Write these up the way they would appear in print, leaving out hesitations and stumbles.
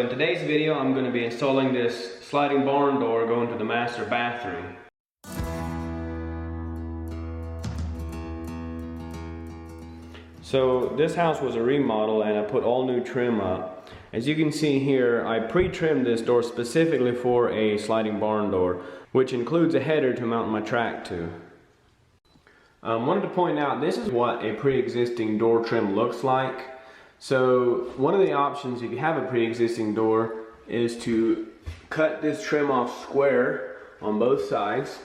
In today's video, I'm going to be installing this sliding barn door going to the master bathroom. So this house was a remodel and I put all new trim up. As you can see here, I pre-trimmed this door specifically for a sliding barn door, which includes a header to mount my track to. Wanted to point out, this is what a pre-existing door trim looks like. So one of the options, if you have a pre-existing door, is to cut this trim off square on both sides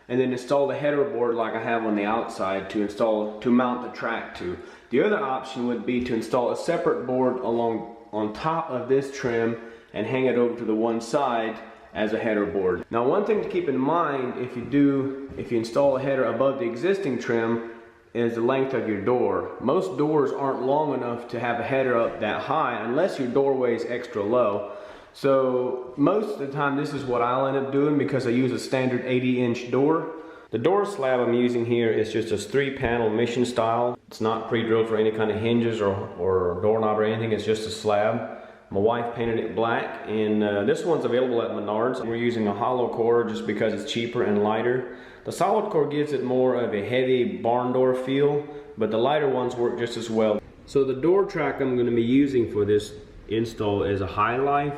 and then install the header board like I have on the outside to mount the track to. The other option would be to install a separate board on top of this trim and hang it over to the one side as a header board. Now, one thing to keep in mind if you install a header above the existing trim is the length of your door. Most doors aren't long enough to have a header up that high unless your doorway is extra low. So most of the time this is what I'll end up doing because I use a standard 80-inch door. The door slab I'm using here is just a 3-panel mission style. It's not pre-drilled for any kind of hinges or doorknob or anything. It's just a slab. My wife painted it black, and this one's available at Menards. We're using a hollow core just because it's cheaper and lighter. The solid core gives it more of a heavy barn door feel, but the lighter ones work just as well. So the door track I'm going to be using for this install is a High Life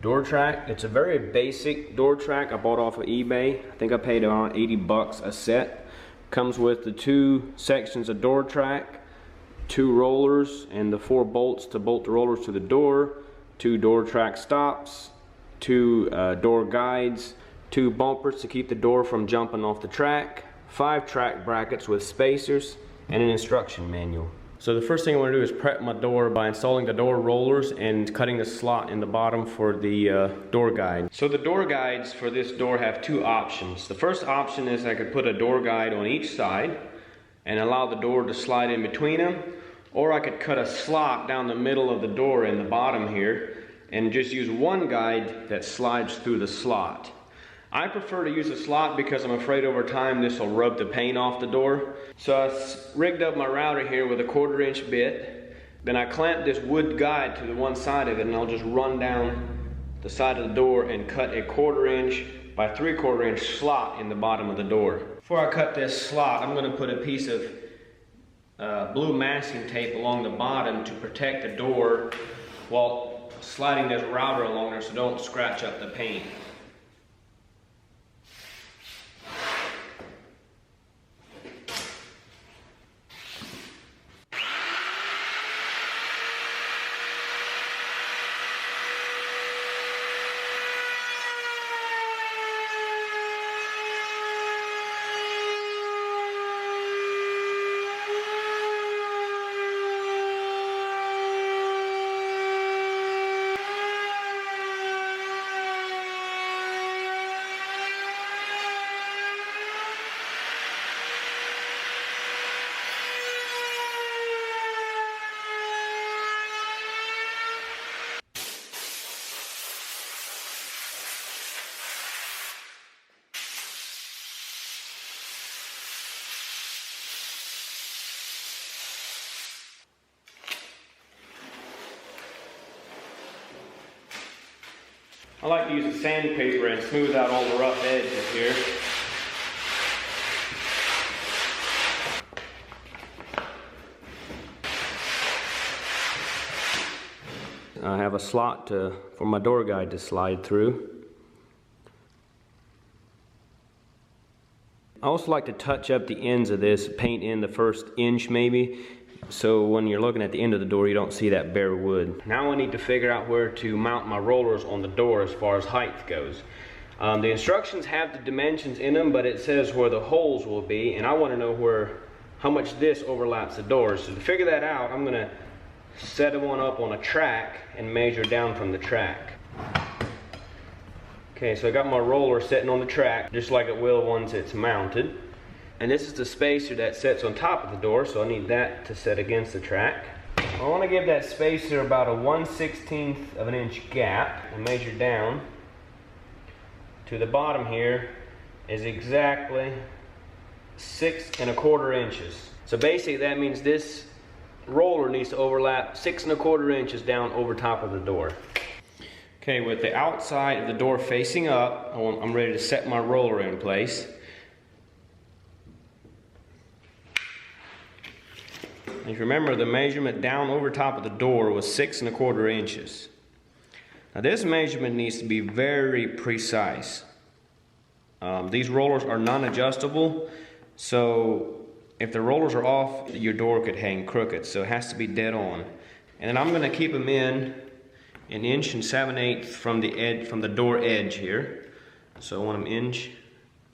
door track. It's a very basic door track I bought off of eBay. I think I paid around 80 bucks a set. Comes with the 2 sections of door track, 2 rollers, and the 4 bolts to bolt the rollers to the door, 2 door track stops, 2 door guides, 2 bumpers to keep the door from jumping off the track, 5 track brackets with spacers, and an instruction manual. So the first thing I want to do is prep my door by installing the door rollers and cutting the slot in the bottom for the door guide. So the door guides for this door have 2 options. The first option is I could put a door guide on each side and allow the door to slide in between them, or I could cut a slot down the middle of the door in the bottom here and just use one guide that slides through the slot. I prefer to use a slot because I'm afraid over time this will rub the paint off the door. So I rigged up my router here with a 1/4 inch bit. Then I clamped this wood guide to the one side of it, and I'll just run down the side of the door and cut a 1/4 inch by 3/4 inch slot in the bottom of the door. Before I cut this slot, I'm going to put a piece of blue masking tape along the bottom to protect the door while sliding this router along there so don't scratch up the paint. I like to use a sandpaper and smooth out all the rough edges here. I have a slot for my door guide to slide through. I also like to touch up the ends of this, paint in the first inch maybe, so when you're looking at the end of the door you don't see that bare wood. Now I need to figure out where to mount my rollers on the door as far as height goes. The instructions have the dimensions in them, but it says where the holes will be, and I want to know how much this overlaps the door. So to figure that out, I'm going to set one up on a track and measure down from the track. Okay, so I got my roller sitting on the track just like it will once it's mounted. And this is the spacer that sits on top of the door, so I need that to set against the track. I want to give that spacer about a 1/16 of an inch gap and measure down to the bottom here is exactly 6 1/4 inches. So basically that means this roller needs to overlap 6 1/4 inches down over top of the door. Okay, with the outside of the door facing up, I'm ready to set my roller in place. If you remember, the measurement down over top of the door was 6¼ inches. Now this measurement needs to be very precise. These rollers are non-adjustable, so if the rollers are off, your door could hang crooked, so it has to be dead on. And then I'm going to keep them in 1 7/8 from the edge, from the door edge here. So I want them 1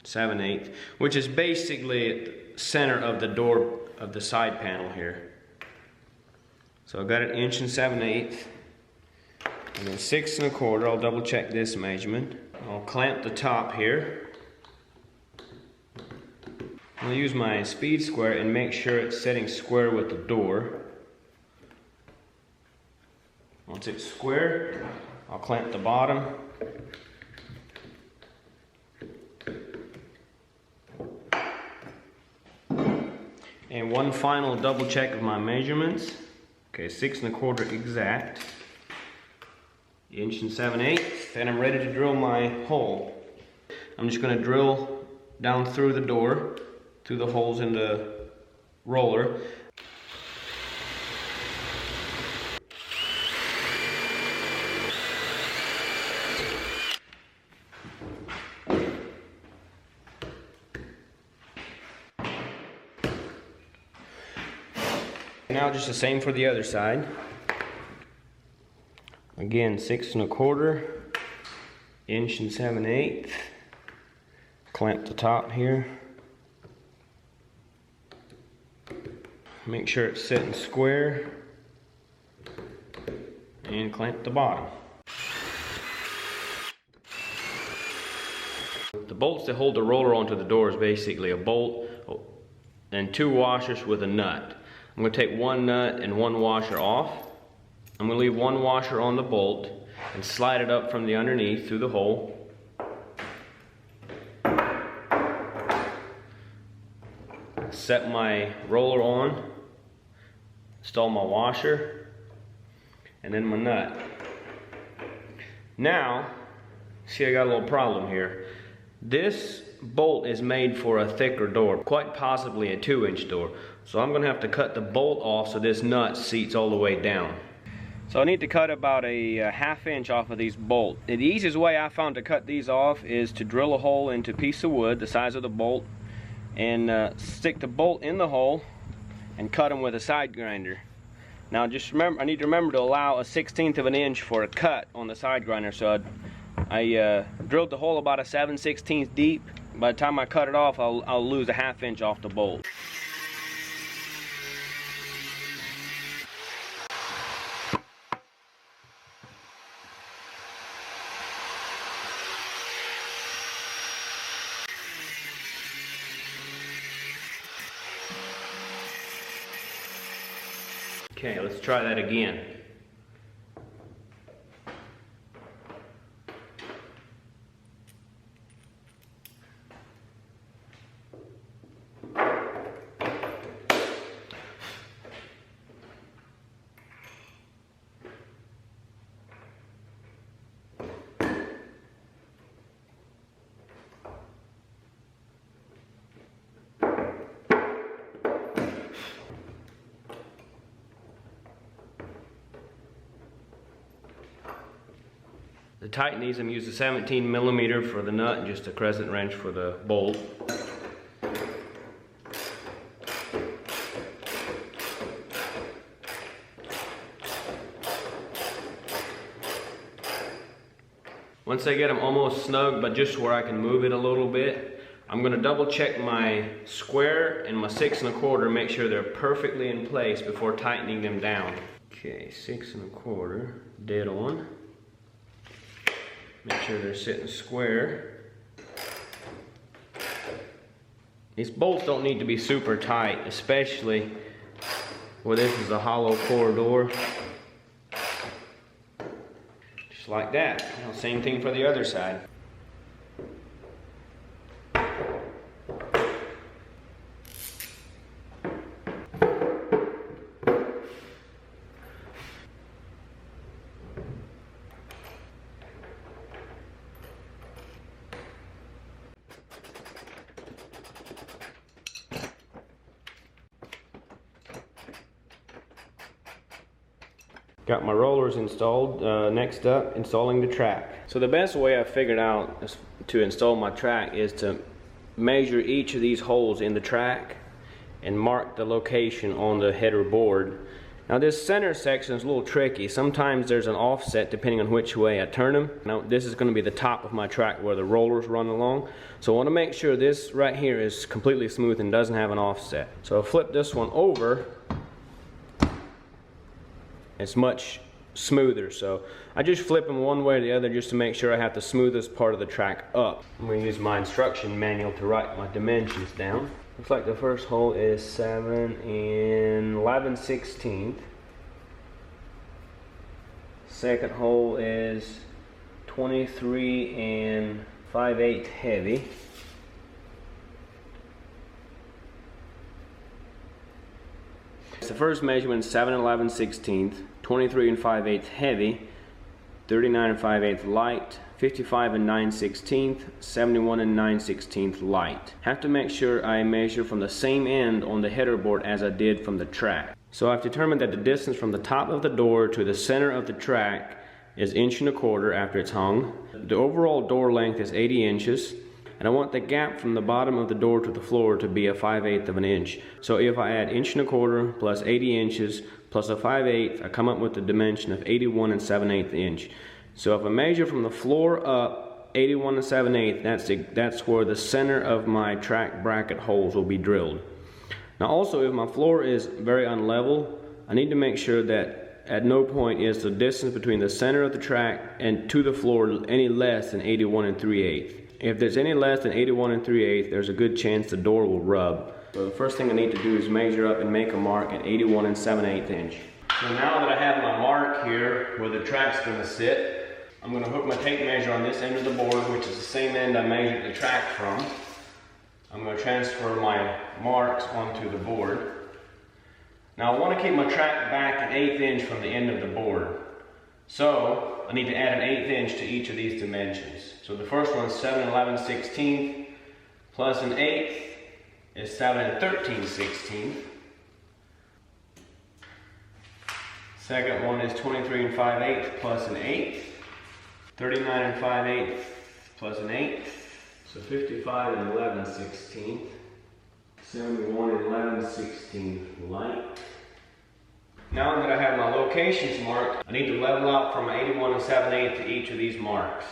7/8, which is basically at the center of the door of the side panel here. So I've got it 1 7/8, and then 6¼ I'll double check this measurement. I'll clamp the top here. I'll use my speed square and make sure it's setting square with the door. Once it's square, I'll clamp the bottom. And one final double check of my measurements. Okay, 6¼ exact. 1 7/8, and I'm ready to drill my hole. I'm just going to drill down through the door, through the holes in the roller. Now just the same for the other side. Again, 6¼ 1 7/8. Clamp the top here. Make sure it's sitting square. And clamp the bottom. The bolts that hold the roller onto the door is basically a bolt and 2 washers with a nut. I'm going to take 1 nut and 1 washer off. I'm going to leave 1 washer on the bolt and slide it up from the underneath through the hole. Set my roller on, install my washer, and then my nut. Now, see, I got a little problem here. This bolt is made for a thicker door, quite possibly a 2-inch door. So I'm going to have to cut the bolt off so this nut seats all the way down. So I need to cut about a 1/2 inch off of these bolts. The easiest way I found to cut these off is to drill a hole into a piece of wood the size of the bolt and stick the bolt in the hole and cut them with a side grinder. Now just remember, I need to remember to allow a 1/16 of an inch for a cut on the side grinder. So I drilled the hole about a 7/16 deep. By the time I cut it off, I'll lose a 1/2 inch off the bolt. Okay, let's try that again. To tighten these, I'm using a 17mm for the nut and just a crescent wrench for the bolt. Once I get them almost snug, but just where I can move it a little bit, I'm going to double check my square and my 6¼ make sure they're perfectly in place before tightening them down. Okay, 6¼ dead on. Make sure they're sitting square. These bolts don't need to be super tight, especially where this is a hollow core door. Just like that. Now, same thing for the other side. Got my rollers installed. Next up, installing the track. So the best way I figured out to install my track is to measure each of these holes in the track and mark the location on the header board. Now this center section is a little tricky. Sometimes there's an offset depending on which way I turn them. Now this is going to be the top of my track where the rollers run along. So I want to make sure this right here is completely smooth and doesn't have an offset. So I'll flip this one over. It's much smoother. So I just flip them one way or the other just to make sure I have the smoothest part of the track up. I'm going to use my instruction manual to write my dimensions down. Looks like the first hole is 7 11/16. Second hole is 23 5/8 heavy. The first measurement is 7 11/16, 23 5/8 heavy, 39 5/8 light, 55 9/16, 71 9/16 light. Have to make sure I measure from the same end on the header board as I did from the track. So I've determined that the distance from the top of the door to the center of the track is 1.25 inches after it's hung. The overall door length is 80 inches. And I want the gap from the bottom of the door to the floor to be a 5/8 of an inch. So if I add 1.25 inches plus 80 inches plus a 5/8, I come up with the dimension of 81 7/8 inch. So if I measure from the floor up 81 7/8, that's where the center of my track bracket holes will be drilled. Now also, if my floor is very unlevel, I need to make sure that at no point is the distance between the center of the track and to the floor any less than 81 3/8. If there's any less than 81 3/8, there's a good chance the door will rub. So the first thing I need to do is measure up and make a mark at 81 7/8 inch. So now that I have my mark here where the track's going to sit, I'm going to hook my tape measure on this end of the board, which is the same end I measured the track from. I'm going to transfer my marks onto the board. Now I want to keep my track back an 1/8 inch from the end of the board. So I need to add an 1/8 inch to each of these dimensions. So the first one is 7 11/16 plus an 1/8 is 7 13/16. Second one is 23 5/8 plus an 1/8. 39 5/8 plus an 1/8. So 55 11/16. 71 11/16 light. Now that I have my locations marked, I need to level out from 81 7/8 to each of these marks.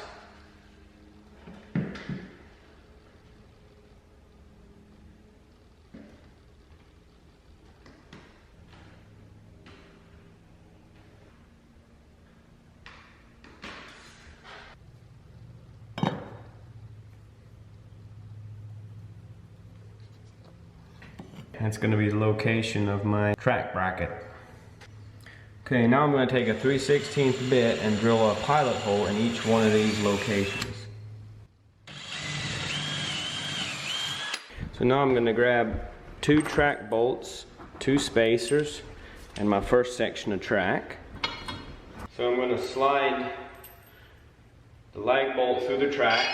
That's going to be the location of my track bracket. Okay, now I'm going to take a 3/16 bit and drill a pilot hole in each one of these locations. So now I'm going to grab 2 track bolts, 2 spacers, and my first section of track. So I'm going to slide the lag bolt through the track,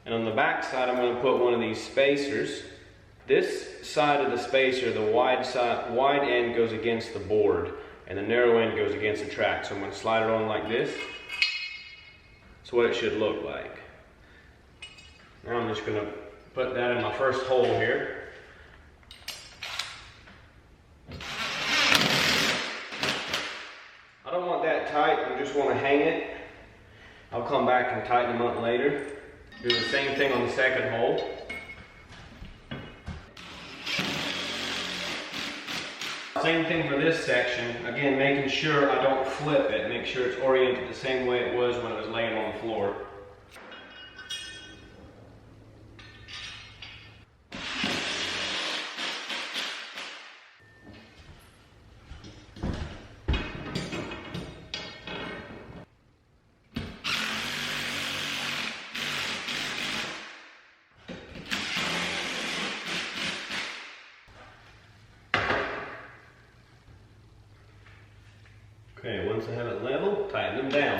and on the back side I'm going to put one of these spacers. This side of the spacer, the wide end goes against the board and the narrow end goes against the track. So I'm going to slide it on like this. That's what it should look like. Now I'm just going to put that in my first hole here. I don't want that tight, I just want to hang it. I'll come back and tighten them up later. Do the same thing on the second hole. Same thing for this section. Again, making sure I don't flip it. Make sure it's oriented the same way it was when it was laying on the floor. Okay, once I have it level, tighten them down.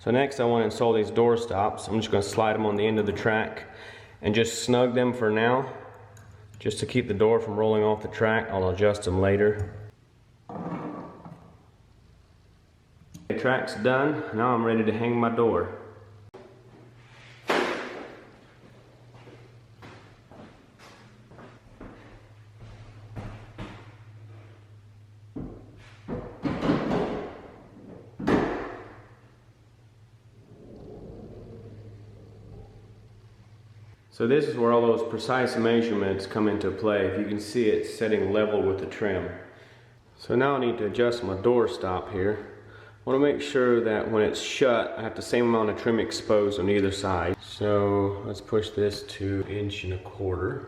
So next I want to install these door stops. I'm just going to slide them on the end of the track and just snug them for now, just to keep the door from rolling off the track. I'll adjust them later. The track's done. Now I'm ready to hang my door. So this is where all those precise measurements come into play. If you can see it setting level with the trim. So now I need to adjust my door stop here. I want to make sure that when it's shut, I have the same amount of trim exposed on either side. So let's push this to 1.25 inches.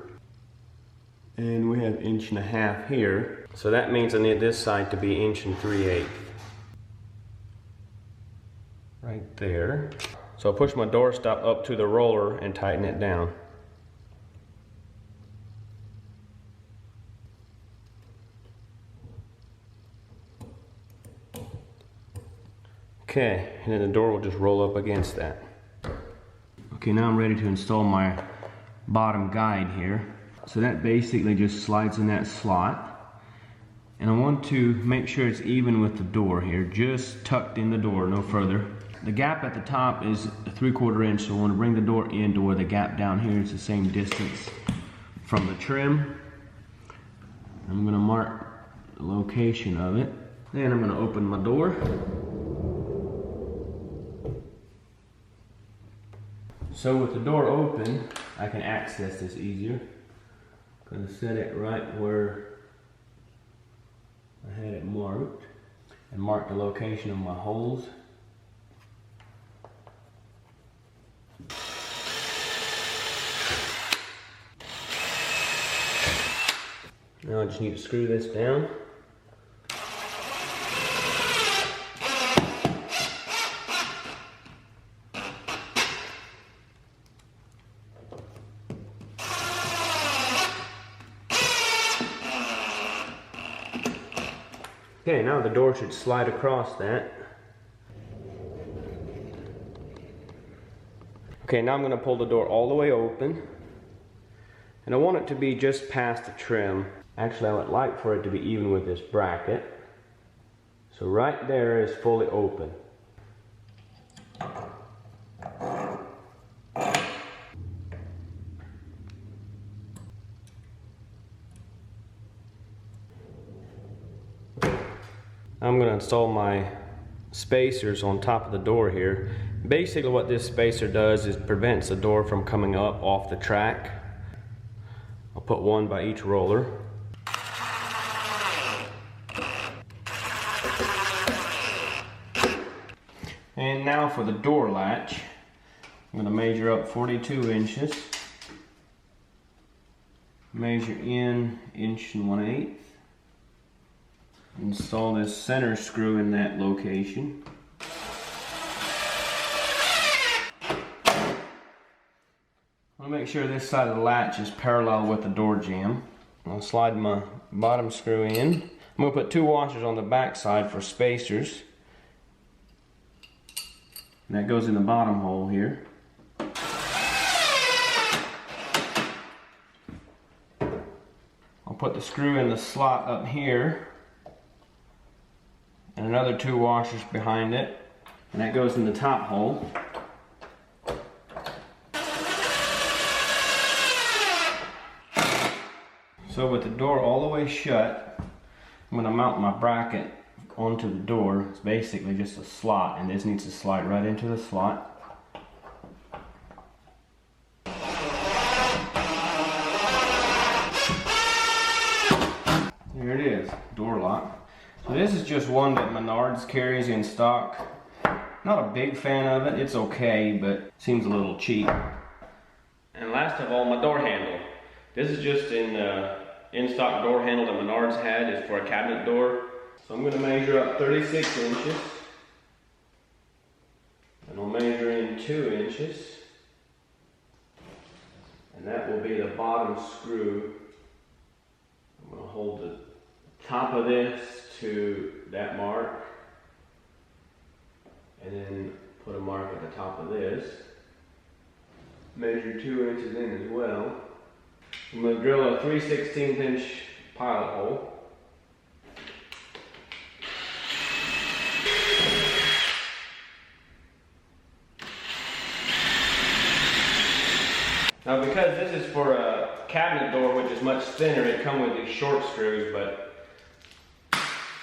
And we have 1.5 inches here. So that means I need this side to be 1 3/8. Right there. So I'll push my door stop up to the roller and tighten it down. Okay, and then the door will just roll up against that. Okay, now I'm ready to install my bottom guide here. So that basically just slides in that slot. And I want to make sure it's even with the door here, just tucked in the door, no further. The gap at the top is 3/4 inch, so I want to bring the door in to where the gap down here is the same distance from the trim. I'm going to mark the location of it. Then I'm going to open my door. So with the door open, I can access this easier. I'm going to set it right where I had it marked and mark the location of my holes. Now I just need to screw this down. Okay, now the door should slide across that. Okay, now I'm going to pull the door all the way open. And I want it to be just past the trim. Actually, I would like for it to be even with this bracket. So right there is fully open. I'm going to install my spacers on top of the door here. Basically what this spacer does is prevents the door from coming up off the track. I'll put one by each roller. And now for the door latch. I'm going to measure up 42 inches. Measure in 1 1/8. Install this center screw in that location. I'll make sure this side of the latch is parallel with the door jamb. I'll slide my bottom screw in. I'm going to put 2 washers on the back side for spacers. And that goes in the bottom hole here. I'll put the screw in the slot up here. And another 2 washers behind it. And that goes in the top hole. So with the door all the way shut, I'm going to mount my bracket onto the door. It's basically just a slot, and this needs to slide right into the slot. There it is, door lock. So this is just one that Menards carries in stock. Not a big fan of it, it's okay, but seems a little cheap. And last of all, my door handle. This is just in-stock door handle that Menards had. Is for a cabinet door. So I'm going to measure up 36 inches. And I'll measure in 2 inches. And that will be the bottom screw. I'm going to hold the top of this to that mark. And then Put a mark at the top of this. Measure 2 inches in as well. I'm going to drill a 3/16 inch pilot hole. Now because this is for a cabinet door which is much thinner, it comes with these short screws, but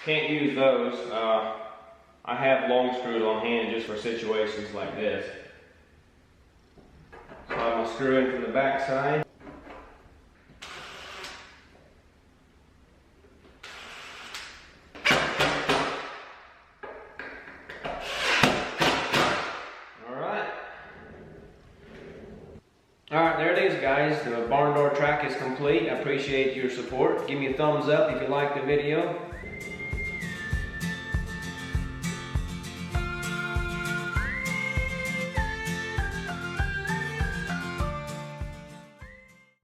can't use those. I have long screws on hand just for situations like this. So I'm going to screw in from the back side. Alright, there it is guys. The barn door track is complete. I appreciate your support. Give me a thumbs up if you liked the video.